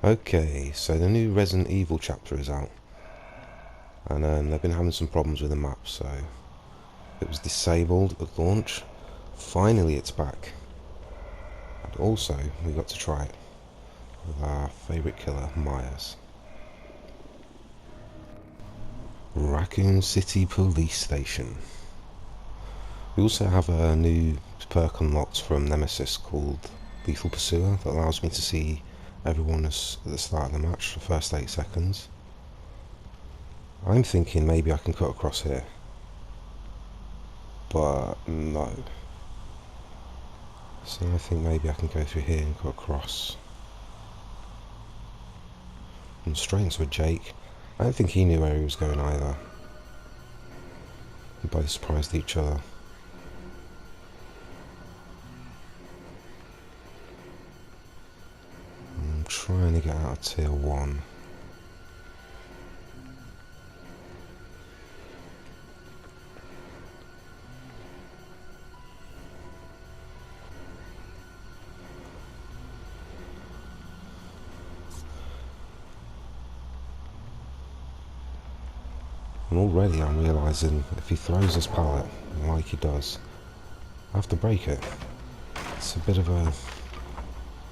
Okay, so the new Resident Evil chapter is out, and they've been having some problems with the map, so it was disabled at launch. Finally it's back, and also we got to try it with our favourite killer, Myers. Raccoon City Police Station. We also have a new perk unlocked from Nemesis called Lethal Pursuer that allows me to see everyone at the start of the match for the first 8 seconds. I'm thinking maybe I can cut across here, but no. So I think maybe I can go through here and cut across. And straight into a Jake. I don't think he knew where he was going either. We both surprised each other. I'm trying to get out of tier 1. And already I'm realising if he throws this pallet, like he does, I have to break it. It's a bit of a...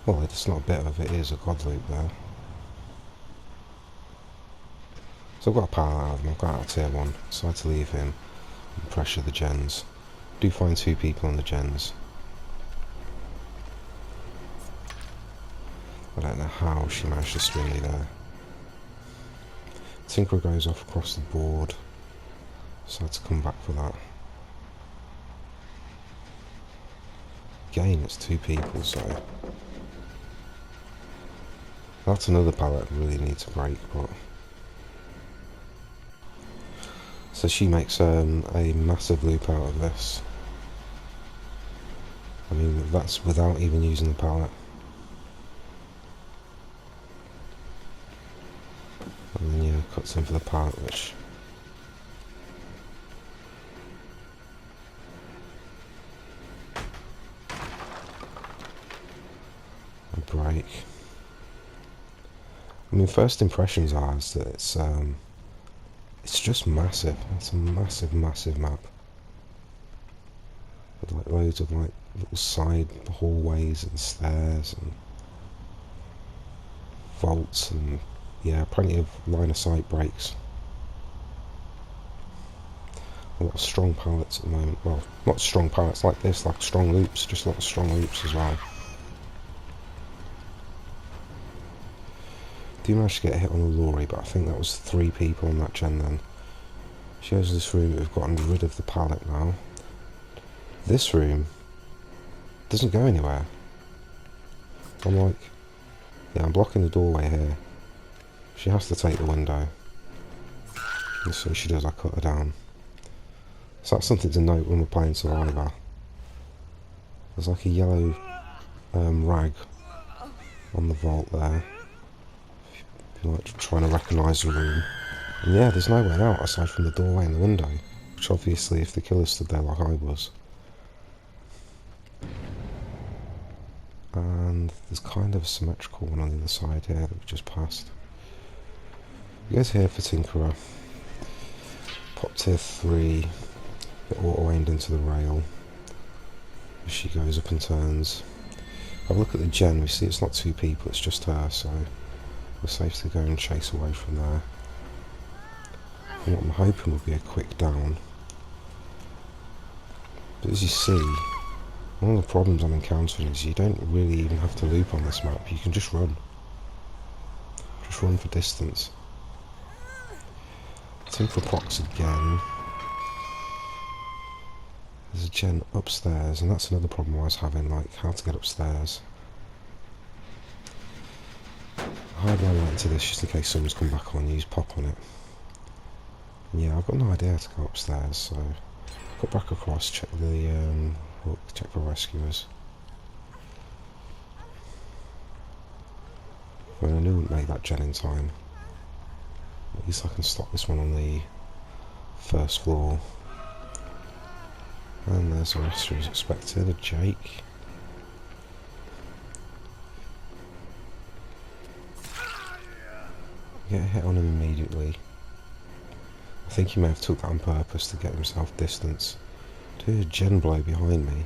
well, it's not a bit of, it is a god loop there. So I've got a pallet out of him, I've got out of tier 1, decided to leave him and pressure the gens. Do find 2 people on the gens. I don't know how she managed to swing me there. Tinker goes off across the board, so I had to come back for that. Again, it's 2 people, so that's another pallet I really need to break. But so she makes a massive loop out of this. I mean, that's without even using the pallet. And then yeah, cuts in for the pallet, which a break. I mean, first impressions are is that it's just massive. It's a massive, massive map with like loads of like little side hallways and stairs and vaults and yeah, plenty of line of sight breaks. A lot of strong pallets at the moment. Well, not strong pallets like this, like strong loops, just a lot of strong loops as well. Do manage to get a hit on the lorry, but I think that was 3 people on that gen then. Shows this room that we've gotten rid of the pallet now. This room doesn't go anywhere. I'm like, yeah, I'm blocking the doorway here. She has to take the window. And so she does, I cut her down. So that's something to note when we're playing Survivor. There's like a yellow rag on the vault there. If you're like trying to recognise the room. And yeah, there's no way out aside from the doorway and the window. Which obviously if the killer stood there like I was. And there's kind of a symmetrical one on the other side here that we just passed. He goes here for Tinkerer. Pop tier 3. Get auto-aimed into the rail. As she goes up and turns. Have a look at the gen. We see it's not 2 people, it's just her, so we're safe to go and chase away from there. And what I'm hoping will be a quick down. But as you see, one of the problems I'm encountering is you don't really even have to loop on this map. You can just run. Just run for distance. Tinker procs again. There's a gen upstairs, and that's another problem I was having, like how to get upstairs. Hide my light into this just in case someone's come back on, use pop on it. And yeah, I've got no idea how to go upstairs, so got back across, check the hook, check for rescuers. Well, I knew I wouldn't make that gen in time. At least I can stop this one on the 1st floor. And there's a rescue as expected, a Jake. Get a hit on him immediately. I think he may have took that on purpose to get himself distance. Do a gen blow behind me.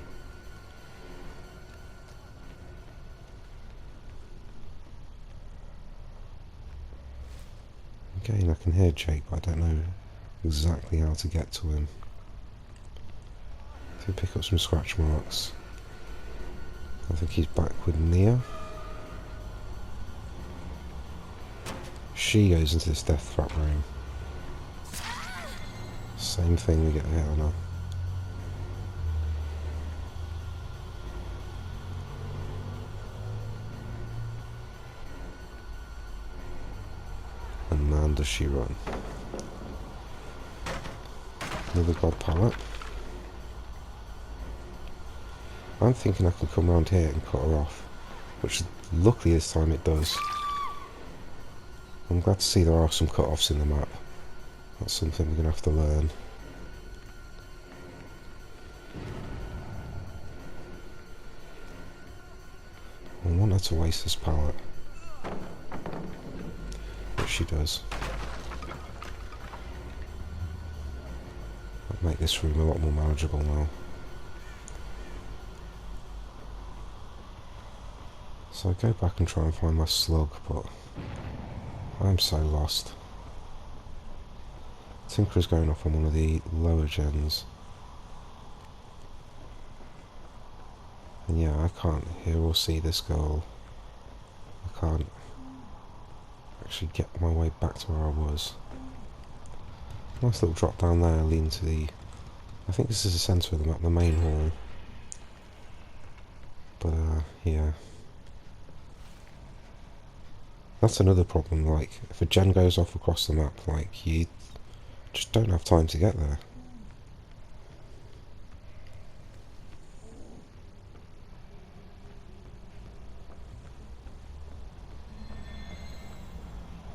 Again, I can hear Jake, but I don't know exactly how to get to him. To pick up some scratch marks. I think he's back with Nia. She goes into this death trap room. Same thing, we get a hit on her. And man does she run. Another god pallet. I'm thinking I can come around here and cut her off, which luckily this time it does. I'm glad to see there are some cut-offs in the map. That's something we're going to have to learn. I want her to waste this pallet, which she does. That'll make this room a lot more manageable now. So I go back and try and find my slug, but I'm so lost. Tinker's going off on one of the lower gens. And yeah, I can't hear or see this girl. I can't actually get my way back to where I was. Nice little drop down there, leading to the... I think this is the centre of the map, the main hall. But yeah. That's another problem, like, if a gen goes off across the map, like, you just don't have time to get there.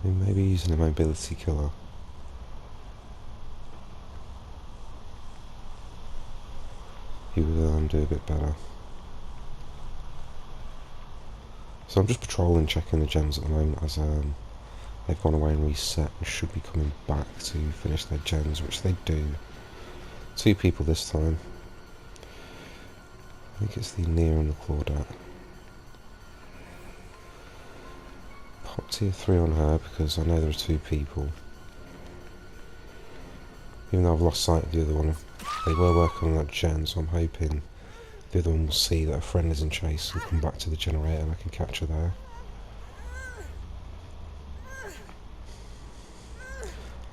I mean, maybe using a mobility killer. He would do a bit better. So I'm just patrolling, checking the gens at the moment as they've gone away and reset and should be coming back to finish their gens, which they do. 2 people this time. I think it's the Nia and the Claudette. Pop tier 3 on her because I know there are 2 people. Even though I've lost sight of the other one, they were working on that gen, so I'm hoping the other one will see that a friend is in chase and come back to the generator and I can catch her there.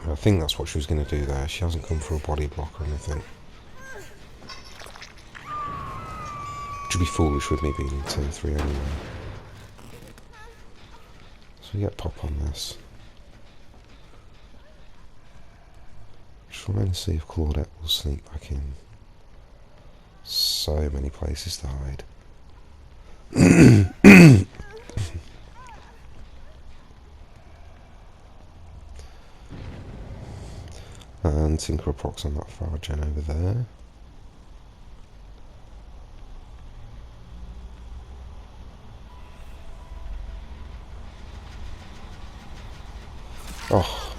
And I think that's what she was going to do there. She hasn't come for a body block or anything. Which would be foolish with me being in tier 3 anyway. So we get pop on this. Trying to see if Claudette will sneak back in. So many places to hide. And Tinker procs on that far gen over there. Oh,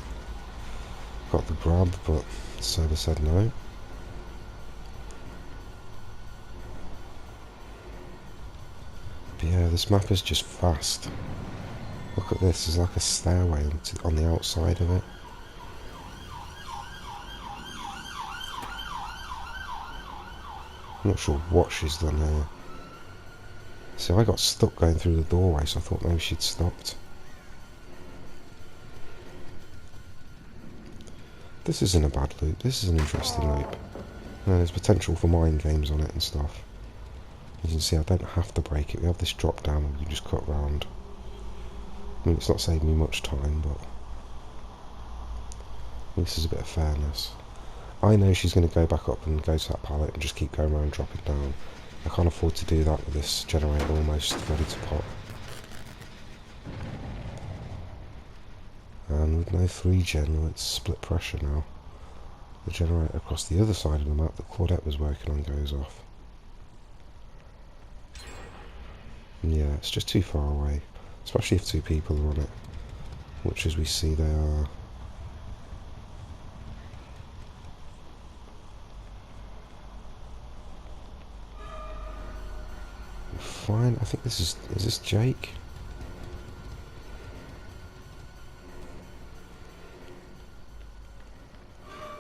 got the grab, but Soda said no. But yeah, this map is just fast. Look at this, there's like a stairway on the outside of it. I'm not sure what she's done here. See, I got stuck going through the doorway, so I thought maybe she'd stopped. This isn't a bad loop, this is an interesting loop. And there's potential for mind games on it and stuff. As you can see, I don't have to break it. We have this drop down and we can just cut round. I mean, it's not saving me much time, but this is a bit of fairness. I know she's going to go back up and go to that pallet and just keep going around and dropping down. I can't afford to do that with this generator almost ready to pop. And with no 3 gen, it's split pressure now. The generator across the other side of the map that Claudette was working on goes off. And yeah, it's just too far away, especially if 2 people are on it. which as we see they are. Fine, I think this is this Jake?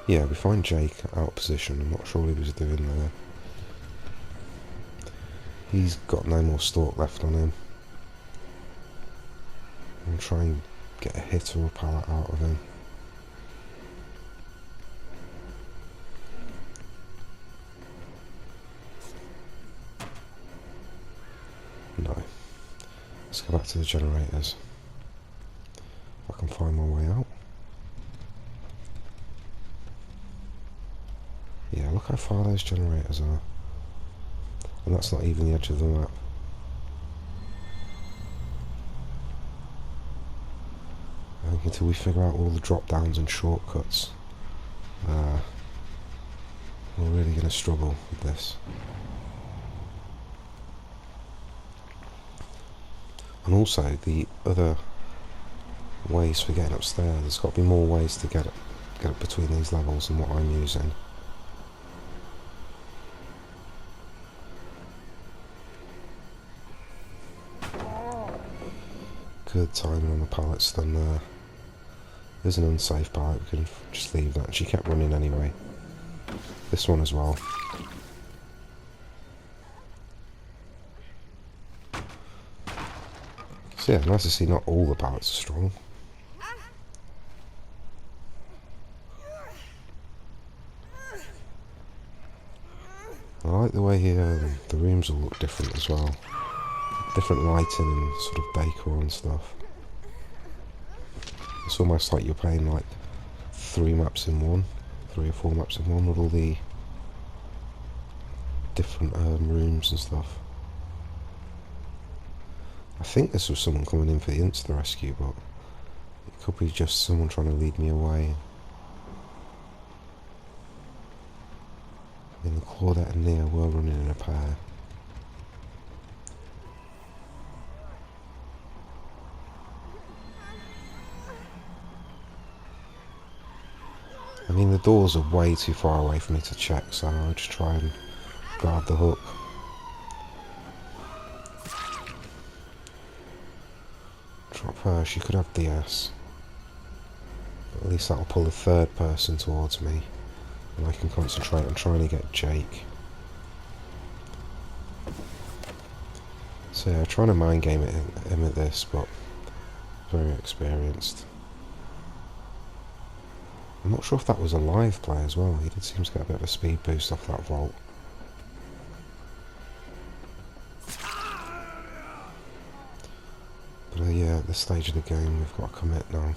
Yeah, we find Jake out of position. I'm not sure what he was doing there. He's got no more stalk left on him. I'll try and get a hit or a pallet out of him. No. Let's go back to the generators. If I can find my way out. Yeah, look how far those generators are. And that's not even the edge of the map. I think until we figure out all the drop downs and shortcuts, we're really going to struggle with this. And also the other ways for getting upstairs, there's got to be more ways to get up between these levels than what I'm using. Good timing on the pallets then there. There's an unsafe pallet, we can just leave that. She kept running anyway. This one as well. So yeah, nice to see not all the pallets are strong. I like the way here the rooms all look different as well. Different lighting and sort of decor and stuff. It's almost like you're playing like 3 maps in one, 3 or 4 maps in one with all the different rooms and stuff. I think this was someone coming in for the insta-rescue, but it could be just someone trying to lead me away. I mean, the Claudette and Nia were running in a pair. I mean, the doors are way too far away for me to check, so I'll just try and grab the hook. Drop her, she could have DS. But at least that'll pull a third person towards me. And I can concentrate on trying to get Jake. So yeah, trying to mind game him at this, but very experienced. I'm not sure if that was a live play as well. He did seem to get a bit of a speed boost off that vault. But yeah, at this stage of the game we've got to commit now.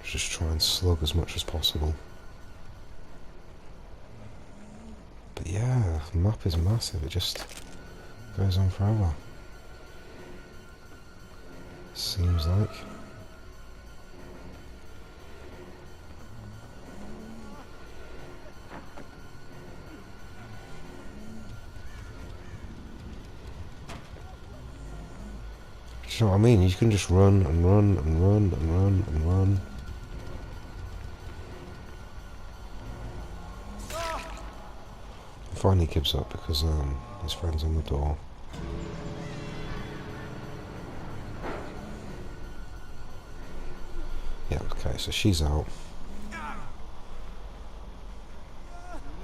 Just try and slug as much as possible. But yeah, the map is massive, it just goes on forever. Seems like. Do you know what I mean? You can just run and run and run and run and run. He finally gives up because his friend's on the door. Yeah, okay, so she's out.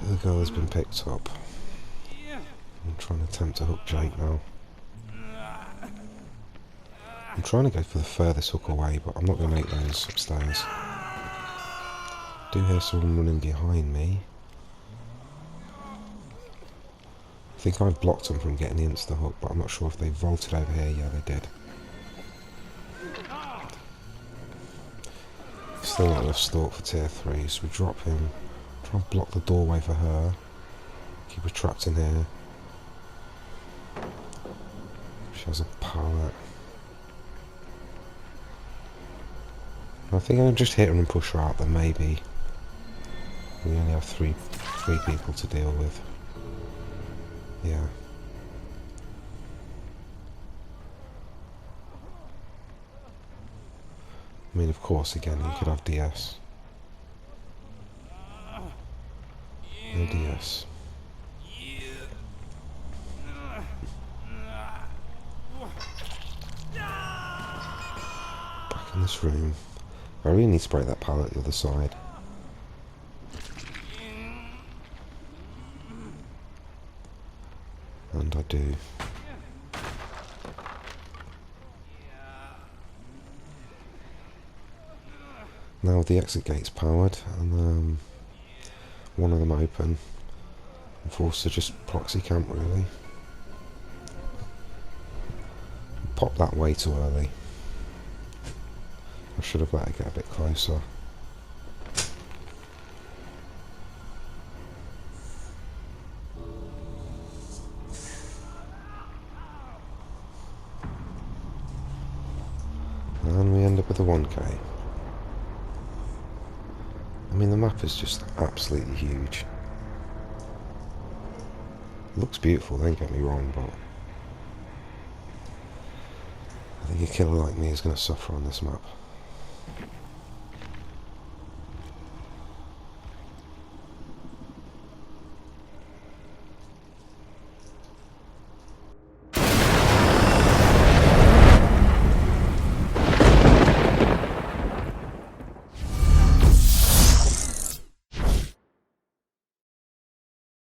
The girl has been picked up. I'm trying to attempt to hook Jake now. I'm trying to go for the furthest hook away, but I'm not going to make those upstairs. I do hear someone running behind me. I think I've blocked them from getting the insta hook, but I'm not sure if they vaulted over here. Yeah, they did. Still not enough stalk for tier 3, so we drop him. Try and block the doorway for her. Keep her trapped in here. She has a pallet. I think I'll just hit her and push her out, then maybe. We only have three people to deal with. Yeah. I mean, of course, again, you could have DS. No DS. Back in this room. I really need to break that pallet the other side. And I do. Now the exit gate's powered, and one of them open. I'm forced to just proxy camp, really. Pop that way too early. I should have let it get a bit closer. And we end up with a 1k. I mean, the map is just absolutely huge. It looks beautiful, don't get me wrong, but I think a killer like me is going to suffer on this map.